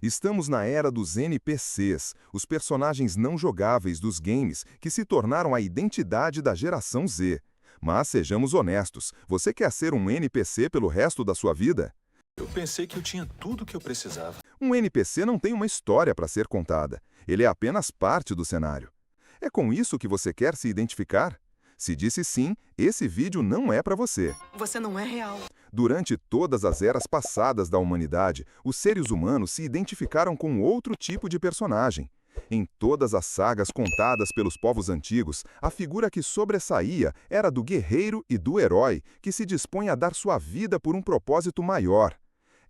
Estamos na era dos NPCs, os personagens não jogáveis dos games que se tornaram a identidade da geração Z. Mas sejamos honestos, você quer ser um NPC pelo resto da sua vida? Eu pensei que eu tinha tudo o que eu precisava. Um NPC não tem uma história para ser contada, ele é apenas parte do cenário. É com isso que você quer se identificar? Se disse sim, esse vídeo não é para você. Você não é real. Durante todas as eras passadas da humanidade, os seres humanos se identificaram com outro tipo de personagem. Em todas as sagas contadas pelos povos antigos, a figura que sobressaía era do guerreiro e do herói, que se dispõe a dar sua vida por um propósito maior.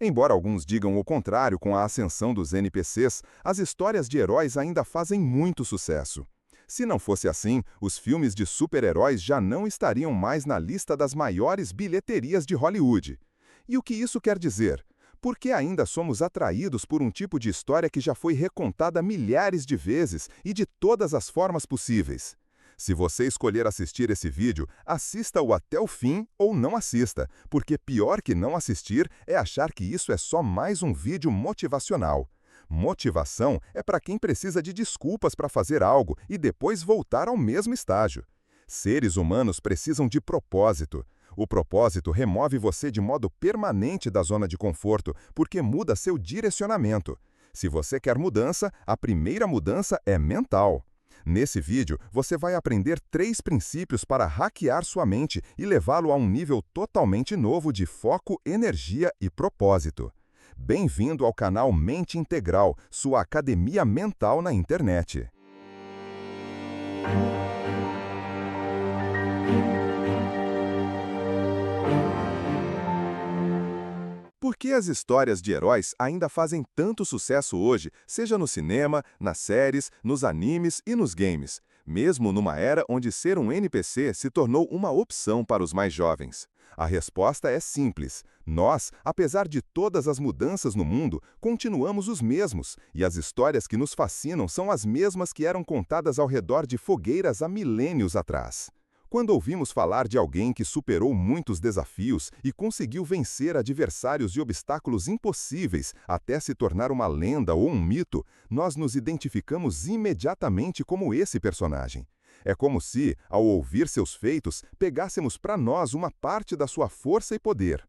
Embora alguns digam o contrário com a ascensão dos NPCs, as histórias de heróis ainda fazem muito sucesso. Se não fosse assim, os filmes de super-heróis já não estariam mais na lista das maiores bilheterias de Hollywood. E o que isso quer dizer? Por que ainda somos atraídos por um tipo de história que já foi recontada milhares de vezes e de todas as formas possíveis? Se você escolher assistir esse vídeo, assista-o até o fim ou não assista, porque pior que não assistir é achar que isso é só mais um vídeo motivacional. Motivação é para quem precisa de desculpas para fazer algo e depois voltar ao mesmo estágio. Seres humanos precisam de propósito. O propósito remove você de modo permanente da zona de conforto, porque muda seu direcionamento. Se você quer mudança, a primeira mudança é mental. Nesse vídeo, você vai aprender 3 princípios para hackear sua mente e levá-lo a um nível totalmente novo de foco, energia e propósito. Bem-vindo ao canal Mente Integral, sua academia mental na internet. Por que as histórias de heróis ainda fazem tanto sucesso hoje, seja no cinema, nas séries, nos animes e nos games, mesmo numa era onde ser um NPC se tornou uma opção para os mais jovens? A resposta é simples. Nós, apesar de todas as mudanças no mundo, continuamos os mesmos, e as histórias que nos fascinam são as mesmas que eram contadas ao redor de fogueiras há milênios atrás. Quando ouvimos falar de alguém que superou muitos desafios e conseguiu vencer adversários e obstáculos impossíveis até se tornar uma lenda ou um mito, nós nos identificamos imediatamente como esse personagem. É como se, ao ouvir seus feitos, pegássemos para nós uma parte da sua força e poder.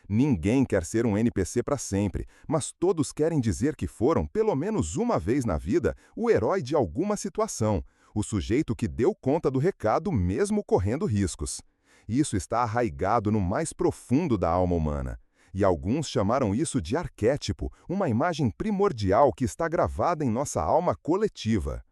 Ninguém quer ser um NPC para sempre, mas todos querem dizer que foram, pelo menos uma vez na vida, o herói de alguma situação, o sujeito que deu conta do recado mesmo correndo riscos. Isso está arraigado no mais profundo da alma humana. E alguns chamaram isso de arquétipo, uma imagem primordial que está gravada em nossa alma coletiva.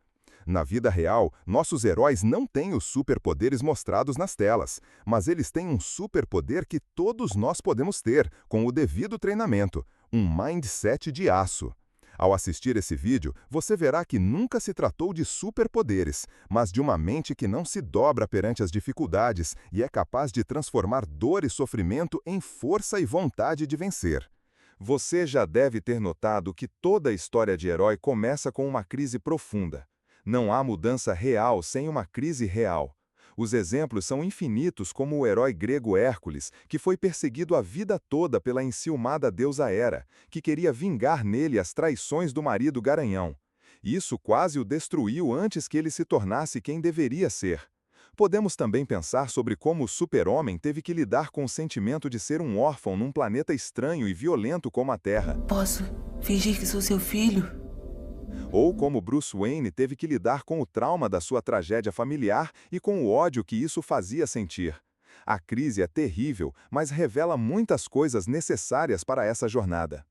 Na vida real, nossos heróis não têm os superpoderes mostrados nas telas, mas eles têm um superpoder que todos nós podemos ter, com o devido treinamento, um mindset de aço. Ao assistir esse vídeo, você verá que nunca se tratou de superpoderes, mas de uma mente que não se dobra perante as dificuldades e é capaz de transformar dor e sofrimento em força e vontade de vencer. Você já deve ter notado que toda história de herói começa com uma crise profunda. Não há mudança real sem uma crise real. Os exemplos são infinitos, como o herói grego Hércules, que foi perseguido a vida toda pela enciumada deusa Hera, que queria vingar nele as traições do marido garanhão. Isso quase o destruiu antes que ele se tornasse quem deveria ser. Podemos também pensar sobre como o super-homem teve que lidar com o sentimento de ser um órfão num planeta estranho e violento como a Terra. Posso fingir que sou seu filho? Ou como Bruce Wayne teve que lidar com o trauma da sua tragédia familiar e com o ódio que isso fazia sentir. A crise é terrível, mas revela muitas coisas necessárias para essa jornada.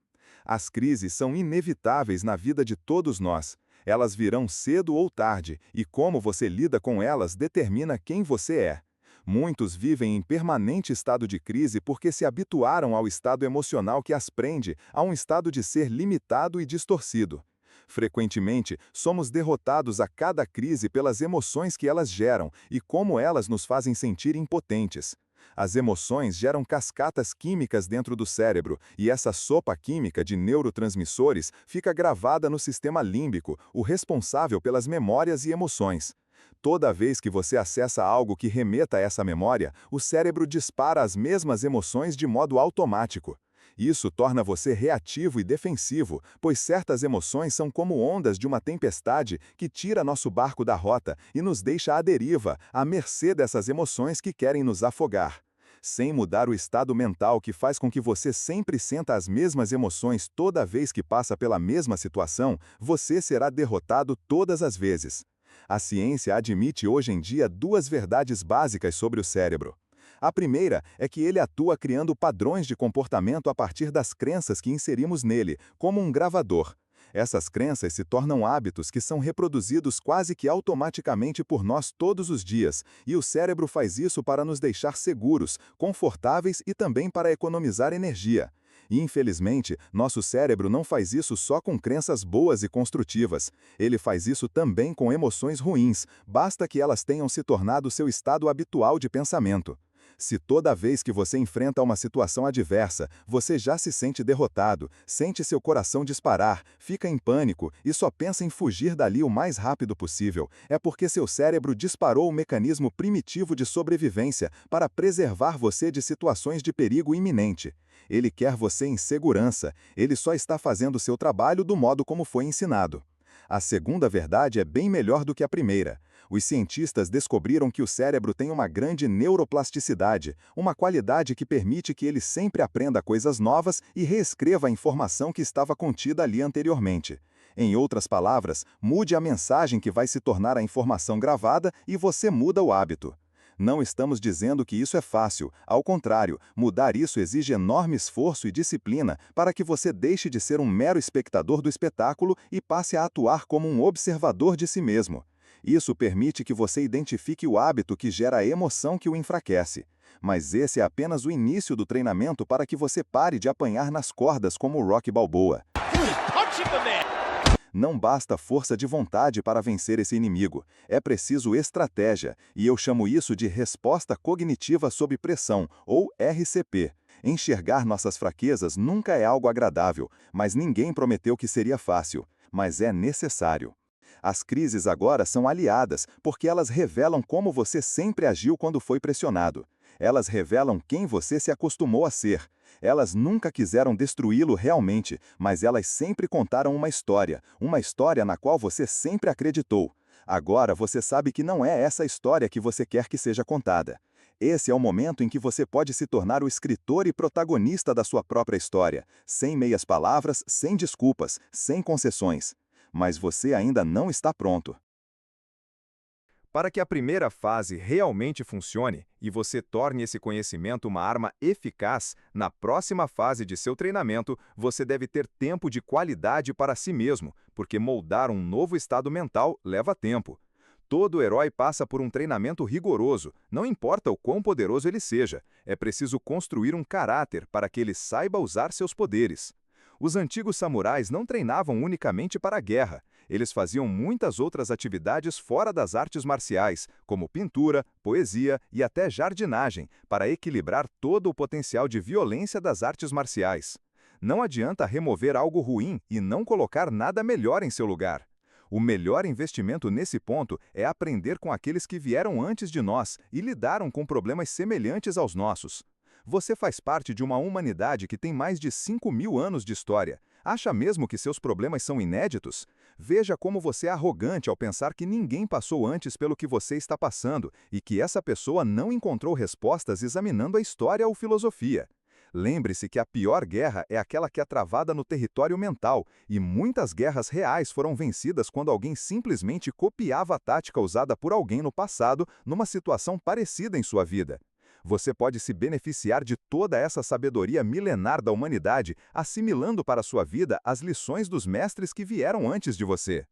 As crises são inevitáveis na vida de todos nós. Elas virão cedo ou tarde, e como você lida com elas determina quem você é. Muitos vivem em permanente estado de crise porque se habituaram ao estado emocional que as prende a um estado de ser limitado e distorcido. Frequentemente, somos derrotados a cada crise pelas emoções que elas geram e como elas nos fazem sentir impotentes. As emoções geram cascatas químicas dentro do cérebro, e essa sopa química de neurotransmissores fica gravada no sistema límbico, o responsável pelas memórias e emoções. Toda vez que você acessa algo que remeta a essa memória, o cérebro dispara as mesmas emoções de modo automático. Isso torna você reativo e defensivo, pois certas emoções são como ondas de uma tempestade que tira nosso barco da rota e nos deixa à deriva, à mercê dessas emoções que querem nos afogar. Sem mudar o estado mental que faz com que você sempre sinta as mesmas emoções toda vez que passa pela mesma situação, você será derrotado todas as vezes. A ciência admite hoje em dia duas verdades básicas sobre o cérebro. A primeira é que ele atua criando padrões de comportamento a partir das crenças que inserimos nele, como um gravador. Essas crenças se tornam hábitos que são reproduzidos quase que automaticamente por nós todos os dias, e o cérebro faz isso para nos deixar seguros, confortáveis e também para economizar energia. E, infelizmente, nosso cérebro não faz isso só com crenças boas e construtivas. Ele faz isso também com emoções ruins, basta que elas tenham se tornado seu estado habitual de pensamento. Se toda vez que você enfrenta uma situação adversa, você já se sente derrotado, sente seu coração disparar, fica em pânico e só pensa em fugir dali o mais rápido possível, é porque seu cérebro disparou o mecanismo primitivo de sobrevivência para preservar você de situações de perigo iminente. Ele quer você em segurança, ele só está fazendo seu trabalho do modo como foi ensinado. A segunda verdade é bem melhor do que a primeira. Os cientistas descobriram que o cérebro tem uma grande neuroplasticidade, uma qualidade que permite que ele sempre aprenda coisas novas e reescreva a informação que estava contida ali anteriormente. Em outras palavras, mude a mensagem que vai se tornar a informação gravada e você muda o hábito. Não estamos dizendo que isso é fácil, ao contrário, mudar isso exige enorme esforço e disciplina para que você deixe de ser um mero espectador do espetáculo e passe a atuar como um observador de si mesmo. Isso permite que você identifique o hábito que gera a emoção que o enfraquece. Mas esse é apenas o início do treinamento para que você pare de apanhar nas cordas como o Rocky Balboa. Não basta força de vontade para vencer esse inimigo, é preciso estratégia, e eu chamo isso de resposta cognitiva sob pressão, ou RCP. Enxergar nossas fraquezas nunca é algo agradável, mas ninguém prometeu que seria fácil, mas é necessário. As crises agora são aliadas, porque elas revelam como você sempre agiu quando foi pressionado. Elas revelam quem você se acostumou a ser. Elas nunca quiseram destruí-lo realmente, mas elas sempre contaram uma história na qual você sempre acreditou. Agora você sabe que não é essa história que você quer que seja contada. Esse é o momento em que você pode se tornar o escritor e protagonista da sua própria história, sem meias palavras, sem desculpas, sem concessões. Mas você ainda não está pronto. Para que a primeira fase realmente funcione e você torne esse conhecimento uma arma eficaz, na próxima fase de seu treinamento, você deve ter tempo de qualidade para si mesmo, porque moldar um novo estado mental leva tempo. Todo herói passa por um treinamento rigoroso, não importa o quão poderoso ele seja, é preciso construir um caráter para que ele saiba usar seus poderes. Os antigos samurais não treinavam unicamente para a guerra. Eles faziam muitas outras atividades fora das artes marciais, como pintura, poesia e até jardinagem, para equilibrar todo o potencial de violência das artes marciais. Não adianta remover algo ruim e não colocar nada melhor em seu lugar. O melhor investimento nesse ponto é aprender com aqueles que vieram antes de nós e lidaram com problemas semelhantes aos nossos. Você faz parte de uma humanidade que tem mais de 5.000 anos de história. Acha mesmo que seus problemas são inéditos? Veja como você é arrogante ao pensar que ninguém passou antes pelo que você está passando e que essa pessoa não encontrou respostas examinando a história ou filosofia. Lembre-se que a pior guerra é aquela que é travada no território mental, e muitas guerras reais foram vencidas quando alguém simplesmente copiava a tática usada por alguém no passado numa situação parecida em sua vida. Você pode se beneficiar de toda essa sabedoria milenar da humanidade, assimilando para sua vida as lições dos mestres que vieram antes de você.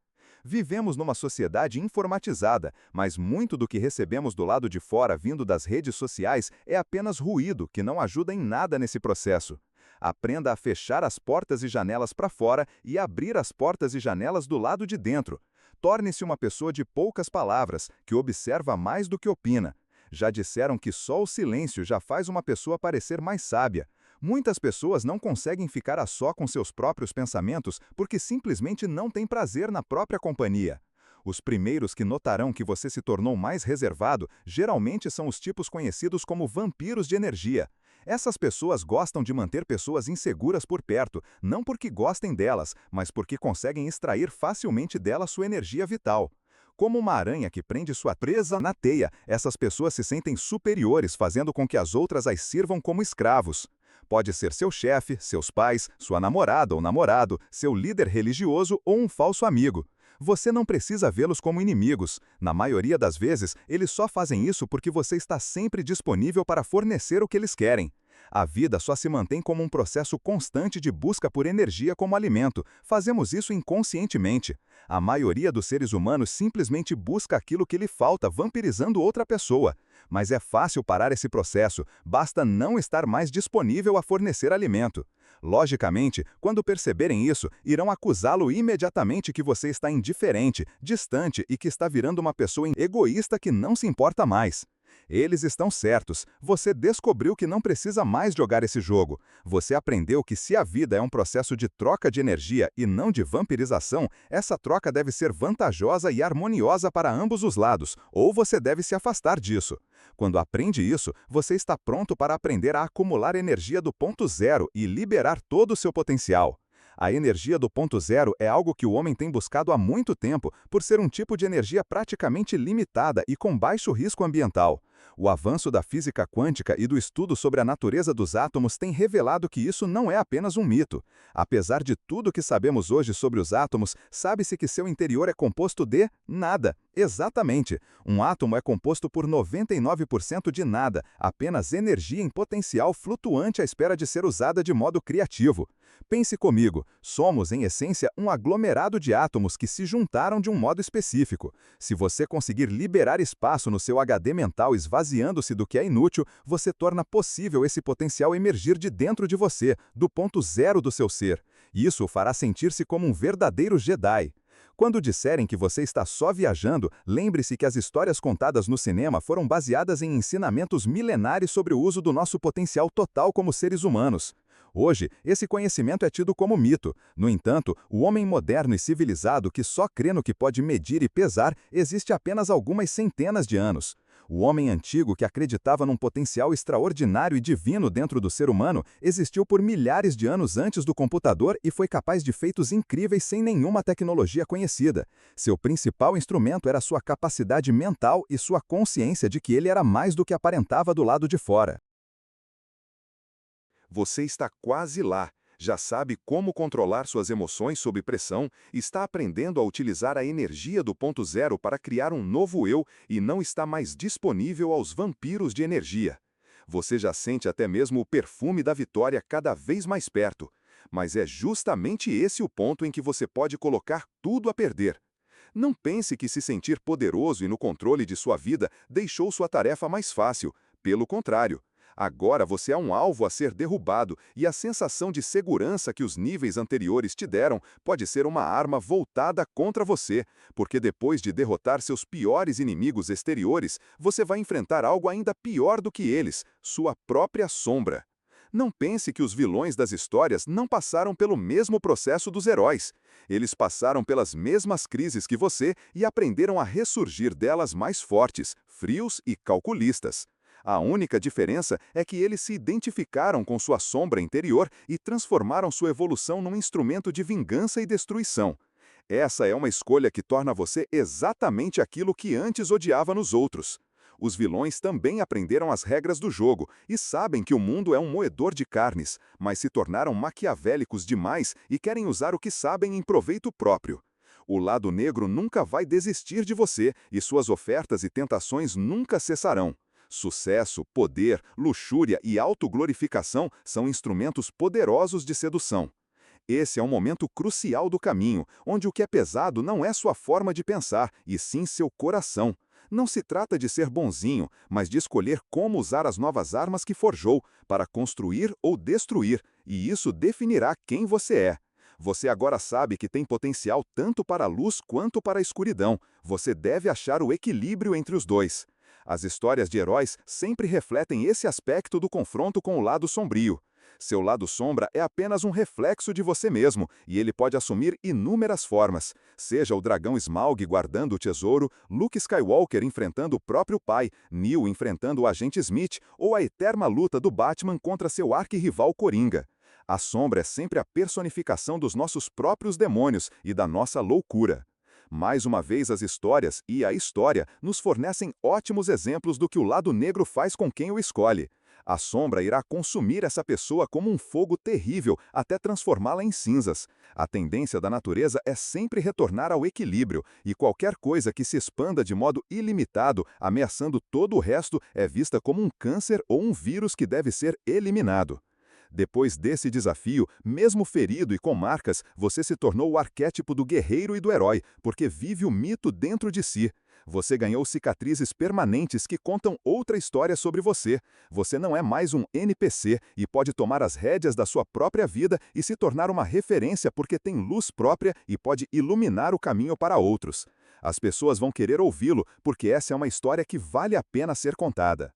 Vivemos numa sociedade informatizada, mas muito do que recebemos do lado de fora vindo das redes sociais é apenas ruído que não ajuda em nada nesse processo. Aprenda a fechar as portas e janelas para fora e abrir as portas e janelas do lado de dentro. Torne-se uma pessoa de poucas palavras, que observa mais do que opina. Já disseram que só o silêncio já faz uma pessoa parecer mais sábia. Muitas pessoas não conseguem ficar a só com seus próprios pensamentos porque simplesmente não têm prazer na própria companhia. Os primeiros que notarão que você se tornou mais reservado geralmente são os tipos conhecidos como vampiros de energia. Essas pessoas gostam de manter pessoas inseguras por perto, não porque gostem delas, mas porque conseguem extrair facilmente delas sua energia vital. Como uma aranha que prende sua presa na teia, essas pessoas se sentem superiores, fazendo com que as outras as sirvam como escravos. Pode ser seu chefe, seus pais, sua namorada ou namorado, seu líder religioso ou um falso amigo. Você não precisa vê-los como inimigos. Na maioria das vezes, eles só fazem isso porque você está sempre disponível para fornecer o que eles querem. A vida só se mantém como um processo constante de busca por energia como alimento. Fazemos isso inconscientemente. A maioria dos seres humanos simplesmente busca aquilo que lhe falta, vampirizando outra pessoa. Mas é fácil parar esse processo, basta não estar mais disponível a fornecer alimento. Logicamente, quando perceberem isso, irão acusá-lo imediatamente que você está indiferente, distante e que está virando uma pessoa egoísta que não se importa mais. Eles estão certos. Você descobriu que não precisa mais jogar esse jogo. Você aprendeu que se a vida é um processo de troca de energia e não de vampirização, essa troca deve ser vantajosa e harmoniosa para ambos os lados, ou você deve se afastar disso. Quando aprende isso, você está pronto para aprender a acumular energia do ponto zero e liberar todo o seu potencial. A energia do ponto zero é algo que o homem tem buscado há muito tempo, por ser um tipo de energia praticamente limitada e com baixo risco ambiental. O avanço da física quântica e do estudo sobre a natureza dos átomos tem revelado que isso não é apenas um mito. Apesar de tudo que sabemos hoje sobre os átomos, sabe-se que seu interior é composto de nada. Exatamente. Um átomo é composto por 99% de nada, apenas energia em potencial flutuante à espera de ser usada de modo criativo. Pense comigo, somos, em essência, um aglomerado de átomos que se juntaram de um modo específico. Se você conseguir liberar espaço no seu HD mental esvaziando-se do que é inútil, você torna possível esse potencial emergir de dentro de você, do ponto zero do seu ser. Isso o fará sentir-se como um verdadeiro Jedi. Quando disserem que você está só viajando, lembre-se que as histórias contadas no cinema foram baseadas em ensinamentos milenares sobre o uso do nosso potencial total como seres humanos. Hoje, esse conhecimento é tido como mito. No entanto, o homem moderno e civilizado que só crê no que pode medir e pesar existe apenas algumas centenas de anos. O homem antigo que acreditava num potencial extraordinário e divino dentro do ser humano existiu por milhares de anos antes do computador e foi capaz de feitos incríveis sem nenhuma tecnologia conhecida. Seu principal instrumento era sua capacidade mental e sua consciência de que ele era mais do que aparentava do lado de fora. Você está quase lá. Já sabe como controlar suas emoções sob pressão, está aprendendo a utilizar a energia do ponto zero para criar um novo eu e não está mais disponível aos vampiros de energia. Você já sente até mesmo o perfume da vitória cada vez mais perto. Mas é justamente esse o ponto em que você pode colocar tudo a perder. Não pense que se sentir poderoso e no controle de sua vida deixou sua tarefa mais fácil. Pelo contrário. Agora você é um alvo a ser derrubado e a sensação de segurança que os níveis anteriores te deram pode ser uma arma voltada contra você, porque depois de derrotar seus piores inimigos exteriores, você vai enfrentar algo ainda pior do que eles, sua própria sombra. Não pense que os vilões das histórias não passaram pelo mesmo processo dos heróis. Eles passaram pelas mesmas crises que você e aprenderam a ressurgir delas mais fortes, frios e calculistas. A única diferença é que eles se identificaram com sua sombra interior e transformaram sua evolução num instrumento de vingança e destruição. Essa é uma escolha que torna você exatamente aquilo que antes odiava nos outros. Os vilões também aprenderam as regras do jogo e sabem que o mundo é um moedor de carnes, mas se tornaram maquiavélicos demais e querem usar o que sabem em proveito próprio. O lado negro nunca vai desistir de você e suas ofertas e tentações nunca cessarão. Sucesso, poder, luxúria e autoglorificação são instrumentos poderosos de sedução. Esse é um momento crucial do caminho, onde o que é pesado não é sua forma de pensar, e sim seu coração. Não se trata de ser bonzinho, mas de escolher como usar as novas armas que forjou, para construir ou destruir, e isso definirá quem você é. Você agora sabe que tem potencial tanto para a luz quanto para a escuridão. Você deve achar o equilíbrio entre os dois. As histórias de heróis sempre refletem esse aspecto do confronto com o lado sombrio. Seu lado sombra é apenas um reflexo de você mesmo, e ele pode assumir inúmeras formas. Seja o dragão Smaug guardando o tesouro, Luke Skywalker enfrentando o próprio pai, Neo enfrentando o agente Smith, ou a eterna luta do Batman contra seu arquirrival Coringa. A sombra é sempre a personificação dos nossos próprios demônios e da nossa loucura. Mais uma vez, as histórias e a história nos fornecem ótimos exemplos do que o lado negro faz com quem o escolhe. A sombra irá consumir essa pessoa como um fogo terrível até transformá-la em cinzas. A tendência da natureza é sempre retornar ao equilíbrio, e qualquer coisa que se expanda de modo ilimitado, ameaçando todo o resto, é vista como um câncer ou um vírus que deve ser eliminado. Depois desse desafio, mesmo ferido e com marcas, você se tornou o arquétipo do guerreiro e do herói, porque vive o mito dentro de si. Você ganhou cicatrizes permanentes que contam outra história sobre você. Você não é mais um NPC e pode tomar as rédeas da sua própria vida e se tornar uma referência porque tem luz própria e pode iluminar o caminho para outros. As pessoas vão querer ouvi-lo porque essa é uma história que vale a pena ser contada.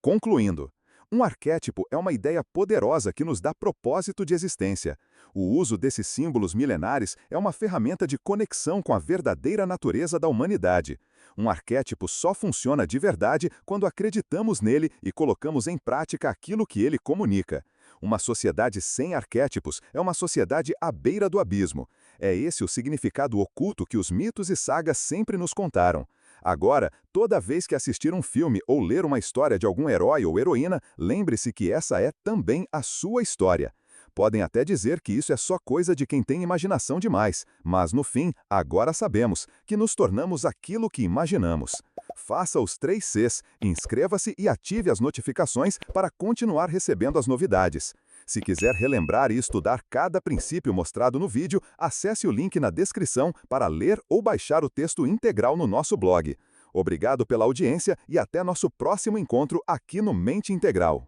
Concluindo, um arquétipo é uma ideia poderosa que nos dá propósito de existência. O uso desses símbolos milenares é uma ferramenta de conexão com a verdadeira natureza da humanidade. Um arquétipo só funciona de verdade quando acreditamos nele e colocamos em prática aquilo que ele comunica. Uma sociedade sem arquétipos é uma sociedade à beira do abismo. É esse o significado oculto que os mitos e sagas sempre nos contaram. Agora, toda vez que assistir um filme ou ler uma história de algum herói ou heroína, lembre-se que essa é também a sua história. Podem até dizer que isso é só coisa de quem tem imaginação demais, mas no fim, agora sabemos que nos tornamos aquilo que imaginamos. Faça os 3 Cs, inscreva-se e ative as notificações para continuar recebendo as novidades. Se quiser relembrar e estudar cada princípio mostrado no vídeo, acesse o link na descrição para ler ou baixar o texto integral no nosso blog. Obrigado pela audiência e até nosso próximo encontro aqui no Mente Integral.